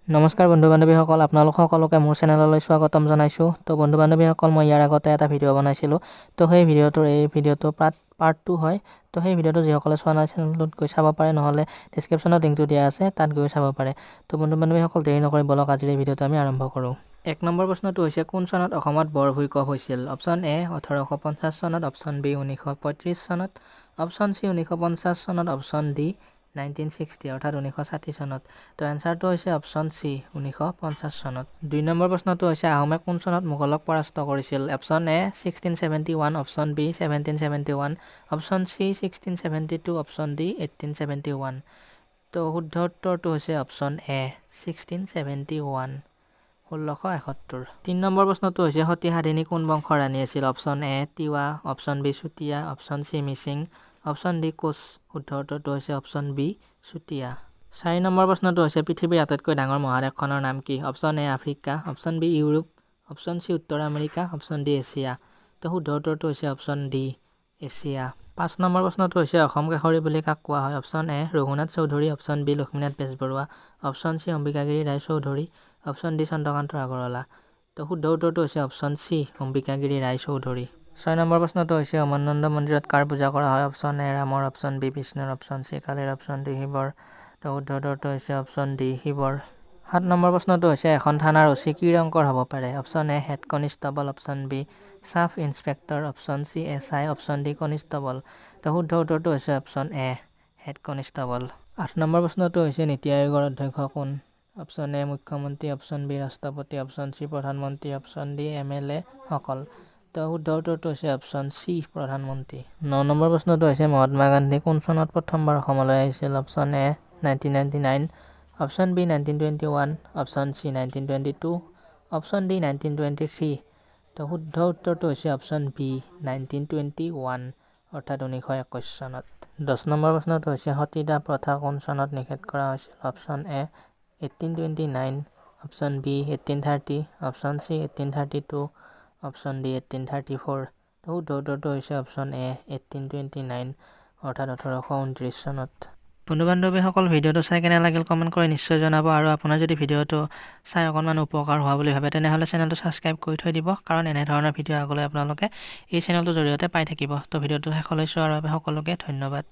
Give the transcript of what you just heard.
নমস্কাৰ বন্ধু বান্ধৱীসকল, আপোনালোক সকলোকে মোৰ চেনেললৈ স্বাগতম জনাইছোঁ। তো বন্ধু বান্ধৱীসকল, মই ইয়াৰ আগতে এটা ভিডিঅ' বনাইছিলোঁ। তো সেই ভিডিঅ'টো পাৰ্ট 2 হয়। তো সেই ভিডিঅ'টো যিসকলে চোৱা নাই চেনেলটোত গৈ চাব পাৰে, নহ'লে ডেছক্ৰিপশ্যনত লিংকটো দিয়া আছে, তাত গৈ চাব পাৰে। তো বন্ধু বান্ধৱীসকল, দেৰি নকৰি বলক আজিৰ এই ভিডিঅ'টো আমি আৰম্ভ কৰোঁ। 1 নম্বৰ প্ৰশ্নটো হৈছে, কোন চনত অসমত বৰ ভূঁইকঁপ হৈছিল? অপশ্যন এ 1850 চনত, অপশ্যন বি 1935 চনত, অপশ্যন চি 1950 চনত, অপশ্যন ডি 1960 অৰ্থাৎ 1960 চনত। তো এনচাৰটো হৈছে অপশ্যন চি 1950 চনত। 2 নম্বৰ প্ৰশ্নটো হৈছে, আহোমে কোন চনত মোগলক পৰাস্ত কৰিছিল? Option A 1671, option B 1771, option C 1672, option D 1871। তো শুদ্ধ উত্তৰটো হৈছে অপশ্যন এ 1671, 1671। 3 নম্বৰ প্ৰশ্নটো হৈছে, সতী সাধিনী কোন বংশৰ ৰাণী আছিল? Option A Tiwa, option B Chutia, option C Mising, option D Koch. শুদ্ধ উত্তৰটো হৈছে অপশ্যন বি চুতীয়া। 4 নম্বৰ প্ৰশ্নটো হৈছে, পৃথিৱীৰ আটাইতকৈ ডাঙৰ মহাদেশখনৰ নাম কি? Option A Africa, option B Europe, option C উত্তৰ আমেৰিকা, অপশ্যন ডি এছিয়া। তো শুদ্ধ উত্তৰটো হৈছে অপশ্যন ডি এছিয়া। 5 নম্বৰ প্ৰশ্নটো হৈছে, অসম কেশৰী বুলি কাক কোৱা হয়? Option A Raghunath Choudhury, option B Lakshminath Bezbaroa, option C Ambikagiri Roy Choudhury, option D Chandrakanta Agarwala. তো শুদ্ধ উত্তৰটো হৈছে option C Ambikagiri Roy Choudhury. 6 number প্ৰশ্নটো হৈছে, উমানন্দ মন্দিৰত কাৰ পূজা কৰা হয়? অপশ্যন এ ৰামৰ, অপশ্যন বি বিষ্ণুৰ, অপশ্যন চি কালীৰ, অপশ্যন ডি শিৱৰ। তো শুদ্ধ উত্তৰটো হৈছে অপশ্যন ডি শিৱৰ। 7 নম্বৰ প্ৰশ্নটো হৈছে, এখন থানাৰ অচি কি ৰংকৰ হ'ব পাৰে? Option A head constable, option B sub inspector, option C SI, option D constable. তো শুদ্ধ উত্তৰটো হৈছে option A head constable. 8 number প্ৰশ্নটো হৈছে, নীতি আয়োগৰ অধ্যক্ষ কোন? অপশ্যন এ মুখ্যমন্ত্ৰী, অপশ্যন বি ৰাষ্ট্ৰপতি, অপশ্যন চি প্ৰধানমন্ত্ৰী, অপশ্যন ডি MLA সকল। তো শুদ্ধ উত্তৰটো হৈছে অপশ্যন চি প্ৰধানমন্ত্ৰী। 9 নম্বৰ প্ৰশ্নটো হৈছে, মহাত্মা গান্ধী কোন চনত প্ৰথমবাৰ অসমলৈ আহিছিল? Option A 1999, option B 1921, option C 1922, option D 1923। তো শুদ্ধ উত্তৰটো হৈছে অপশ্যন বি 1921 অৰ্থাৎ 1921 চনত। 10 নম্বৰ প্ৰশ্নটো হৈছে, সতীদাহ প্ৰথা কোন চনত নিষেধ কৰা হৈছিল? Option A 1829, option B 1830, option C 1832, option D 1834। তো শুদ্ধ উত্তৰটো হৈছে অপশ্যন এ 1829 অৰ্থাৎ 1829 চনত। বন্ধু বান্ধৱীসকল, ভিডিঅ'টো চাই কেনে লাগিল কমেণ্ট কৰি নিশ্চয় জনাব, আৰু আপোনাৰ যদি ভিডিঅ'টো চাই অকণমান উপকাৰ হোৱা বুলি ভাবে তেনেহ'লে চেনেলটো ছাবস্ক্ৰাইব কৰি থৈ দিব, কাৰণ এনেধৰণৰ ভিডিঅ' আগলৈ আপোনালোকে এই চেনেলটোৰ জৰিয়তে পাই থাকিব। তো ভিডিঅ'টো শেষলৈ চোৱাৰ বাবে সকলোকে ধন্যবাদ।